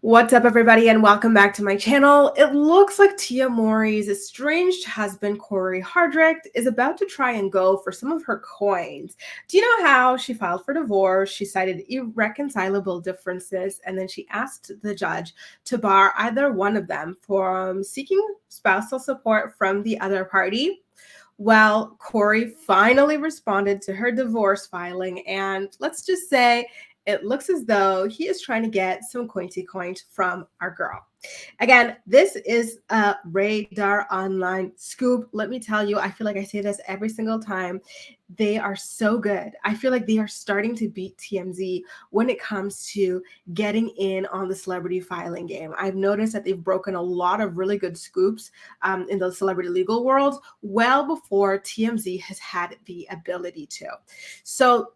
What's up, everybody, and welcome back to my channel. It looks like Tia Mowry's estranged husband, Cory Hardrict, is about to try and go for some of her coins. Do you know how she filed for divorce? She cited irreconcilable differences, and then she asked the judge to bar either one of them from seeking spousal support from the other party. Well, Cory finally responded to her divorce filing, and let's just say it looks as though he is trying to get some cointy coins from our girl. Again, this is a Radar Online scoop. Let me tell you, I feel like I say this every single time. They are so good. I feel like they are starting to beat TMZ when it comes to getting in on the celebrity filing game. I've noticed that they've broken a lot of really good scoops in the celebrity legal world well before TMZ has had the ability to. So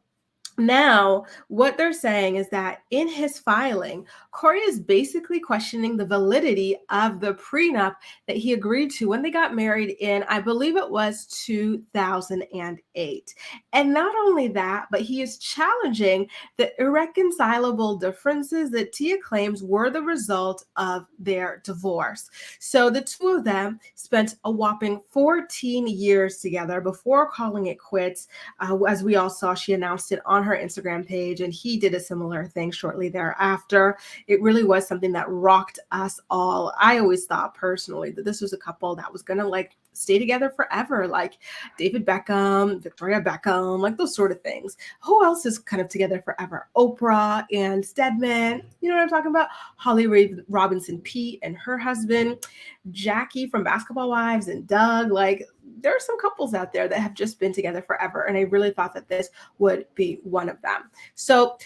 now, what they're saying is that in his filing, Cory is basically questioning the validity of the prenup that he agreed to when they got married in, I believe it was 2008. And not only that, but he is challenging the irreconcilable differences that Tia claims were the result of their divorce. So the two of them spent a whopping 14 years together before calling it quits. As we all saw, she announced it on her Instagram page, and he did a similar thing shortly thereafter. It really was something that rocked us all. I always thought personally that this was a couple that was gonna stay together forever, like David Beckham, Victoria Beckham, like those sort of things. Who else is kind of together forever? Oprah and Stedman, you know what I'm talking about? Holly Robinson Pete and her husband, Jackie from Basketball Wives, and Doug. Like, there are some couples out there that have just been together forever, and I really thought that this would be one of them. So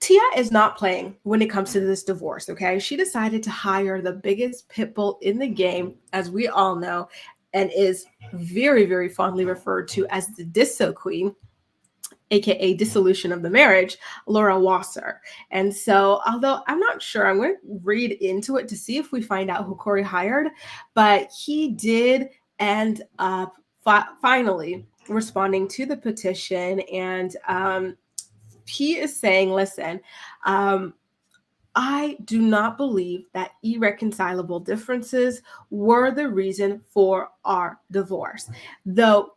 Tia is not playing when it comes to this divorce, okay? She decided to hire the biggest pit bull in the game, as we all know, and is very, very fondly referred to as the Disso Queen, aka dissolution of the marriage, Laura Wasser. And so, although I'm not sure, I'm going to read into it to see if we find out who Cory hired, but he did end up finally responding to the petition, and he is saying, listen, I do not believe that irreconcilable differences were the reason for our divorce, though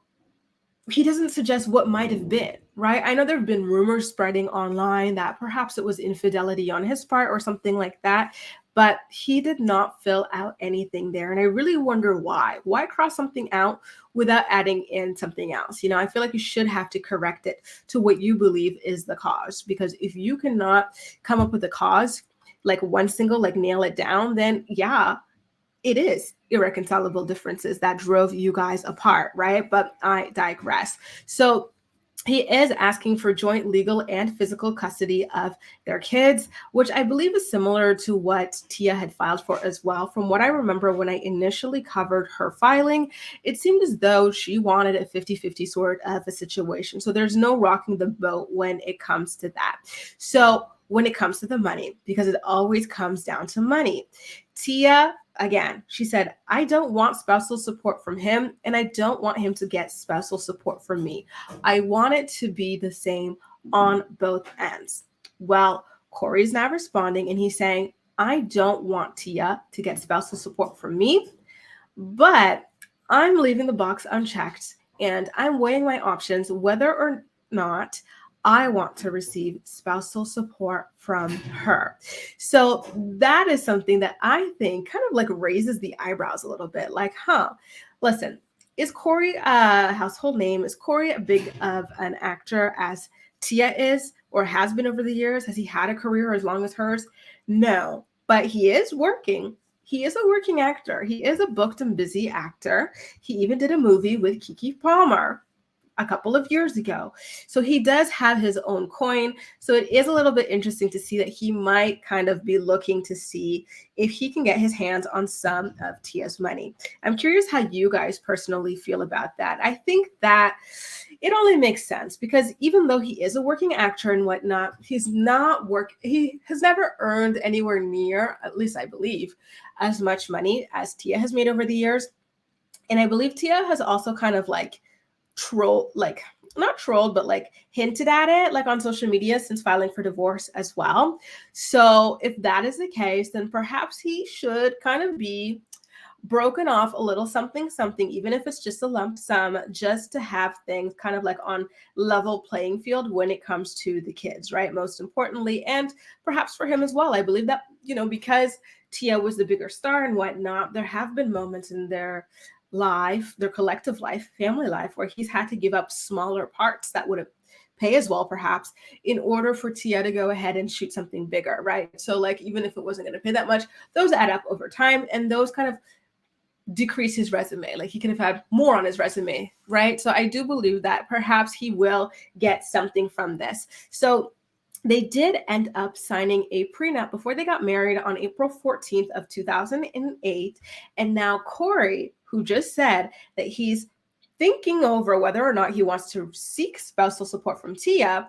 he doesn't suggest what might have been, right? I know there have been rumors spreading online that perhaps it was infidelity on his part or something like that, but he did not fill out anything there. And I really wonder why. Why cross something out without adding in something else? You know, I feel like you should have to correct it to what you believe is the cause, because if you cannot come up with a cause, like one single, like nail it down, then yeah, it is irreconcilable differences that drove you guys apart, right? But I digress. So he is asking for joint legal and physical custody of their kids, which I believe is similar to what Tia had filed for as well. From what I remember when I initially covered her filing, it seemed as though she wanted a 50-50 sort of a situation. So there's no rocking the boat when it comes to that. So when it comes to the money, because it always comes down to money, Tia, again, she said, I don't want spousal support from him, and I don't want him to get spousal support from me. I want it to be the same on both ends. Well, Cory's now responding, and he's saying, I don't want Tia to get spousal support from me, but I'm leaving the box unchecked, and I'm weighing my options whether or not I want to receive spousal support from her. So that is something that I think kind of like raises the eyebrows a little bit. Like, listen, is Cory a household name? Is Cory a big of an actor as Tia is or has been over the years? Has he had a career as long as hers? No, but he is working. He is a working actor. He is a booked and busy actor. He even did a movie with Keke Palmer a couple of years ago. So he does have his own coin. So it is a little bit interesting to see that he might kind of be looking to see if he can get his hands on some of Tia's money. I'm curious how you guys personally feel about that. I think that it only makes sense because even though he is a working actor and whatnot, he has never earned anywhere near, at least I believe, as much money as Tia has made over the years. And I believe Tia has also kind of not trolled, but like hinted at it, like on social media since filing for divorce as well. So if that is the case, then perhaps he should kind of be broken off a little something, even if it's just a lump sum, just to have things kind of like on level playing field when it comes to the kids, right? Most importantly, and perhaps for him as well. I believe that, because Tia was the bigger star and whatnot, there have been moments in their life, their collective life, family life, where he's had to give up smaller parts that would have pay as well, perhaps, in order for Tia to go ahead and shoot something bigger, right? So like, even if it wasn't going to pay that much, those add up over time, and those kind of decrease his resume. Like, he could have had more on his resume, right? So I do believe that perhaps he will get something from this. So they did end up signing a prenup before they got married on April 14th of 2008. And now Cory, who just said that he's thinking over whether or not he wants to seek spousal support from Tia,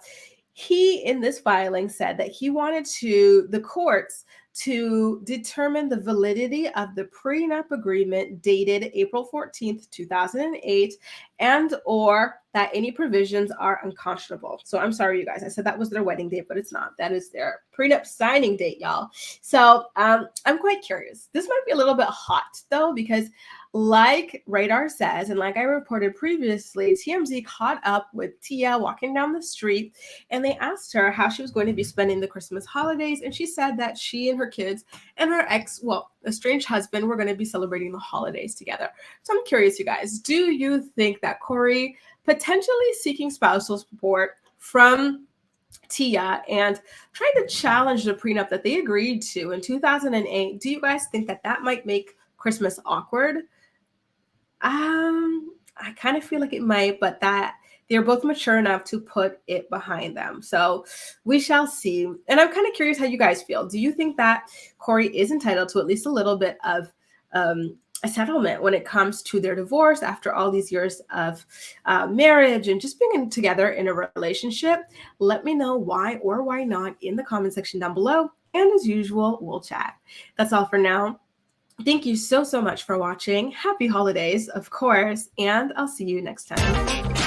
he, in this filing, said that he wanted the courts to determine the validity of the prenup agreement dated April 14th, 2008, and or that any provisions are unconscionable. So I'm sorry, you guys. I said that was their wedding date, but it's not. That is their prenup signing date, y'all. So I'm quite curious. This might be a little bit hot, though, because like Radar says, and like I reported previously, TMZ caught up with Tia walking down the street, and they asked her how she was going to be spending the Christmas holidays, and she said that she and her kids and her estranged husband were going to be celebrating the holidays together. So I'm curious, you guys, do you think that Cory potentially seeking spousal support from Tia and trying to challenge the prenup that they agreed to in 2008, do you guys think that that might make Christmas awkward? I kind of feel like it might, but that they're both mature enough to put it behind them. So we shall see. And I'm kind of curious how you guys feel. Do you think that Cory is entitled to at least a little bit of a settlement when it comes to their divorce after all these years of marriage and just being together in a relationship? Let me know why or why not in the comment section down below. And as usual, we'll chat. That's all for now. Thank you so much for watching. Happy holidays, of course, and I'll see you next time.